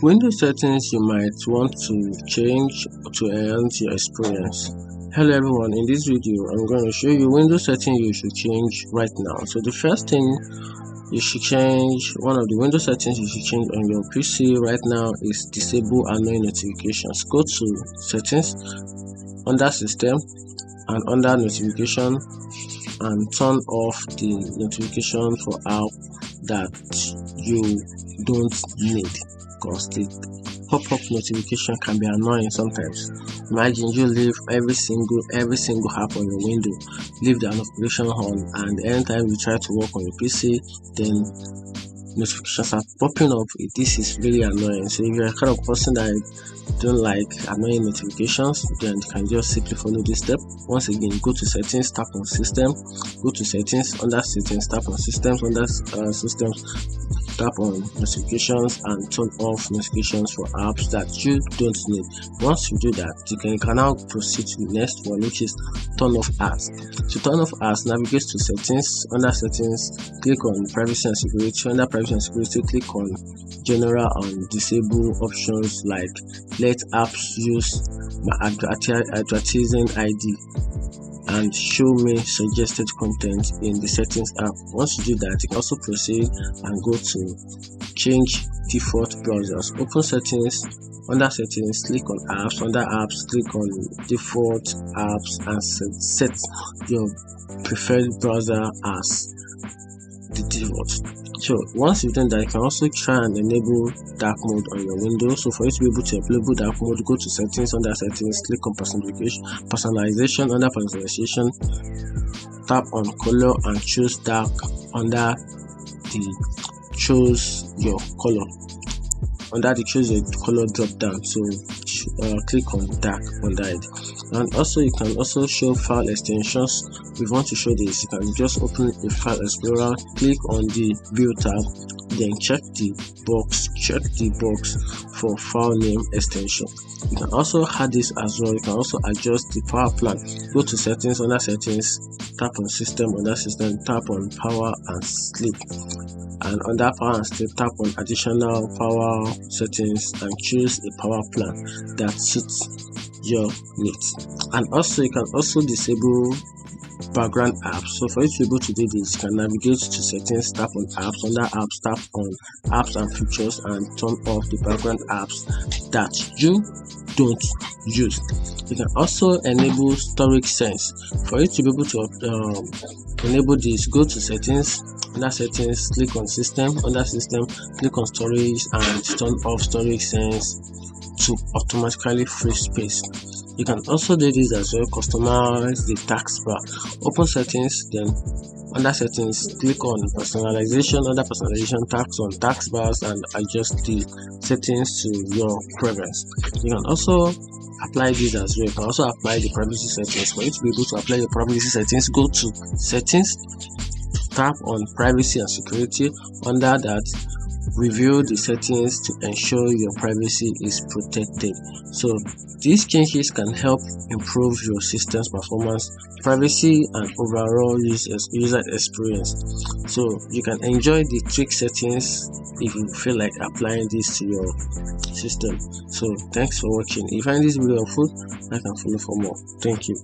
Windows settings you might want to change to enhance your experience. Hello everyone, in this video I'm going to show you Windows settings you should change right now. So the first thing you should change, one of the Windows settings you should change on your PC right now is disable annoying notifications. Go to settings, under system and under notification, and turn off the notification for app that you don't need, because the pop-up notification can be annoying sometimes. Imagine you leave every single app on your window, leave the notification on, and anytime you try to work on your PC, then notifications are popping up. This is really annoying. So if you're a kind of person that don't like annoying notifications, then you can just simply follow this step. Once again, go to settings, tap on system, go to settings, under settings, tap on systems, under systems, tap on notifications, and turn off notifications for apps that you don't need. Once you do that, you can now proceed to the next one, which is turn off ads. To turn off ads, navigate to settings, under settings, click on privacy and security. Under privacy and security, click on general and disable options like let apps use my advertising ID and show me suggested content in the settings app. Once you do that, you can also proceed and go to change default browsers. Open settings, under settings, click on apps, under apps, click on default apps, and set your preferred browser as the default. So once you've done that, you can also try and enable dark mode on your Windows. So for you to be able to enable dark mode, go to settings, under settings, click on personalization, under personalization, tap on color and choose dark under the choose your color. Under the choose your color drop down, so click on dark under it. And also you can also show file extensions. If you want to show this, you can just open a file explorer, click on the view tab, then check the box for file name extension. You can also add this as well. You can also adjust the power plan. Go to settings, under settings, tap on system, under system, tap on power and sleep, and under power and sleep, tap on additional power settings and choose a power plan that suits your needs. And also you can also disable background apps. So for you to be able to do this, you can navigate to settings, tap on apps, under apps, tap on apps and features, and turn off the background apps that you don't use. You can also enable storage sense. For you to be able to enable this, go to settings, under settings, click on system, under system, click on storage, and turn off storage sense to automatically free space. You can also do this as well, customize the tax bar. Open settings, then under settings, click on personalization, under personalization, tap on tax bars, and adjust the settings to your preference. You can also apply this as well. You can also apply the privacy settings. For you to be able to apply the privacy settings, go to settings, tap on privacy and security. Under that, review the settings to ensure your privacy is protected. So these changes can help improve your system's performance, privacy, and overall user experience. So you can enjoy the trick settings if you feel like applying this to your system. So thanks for watching. If you find this video helpful, like and follow for more. Thank you.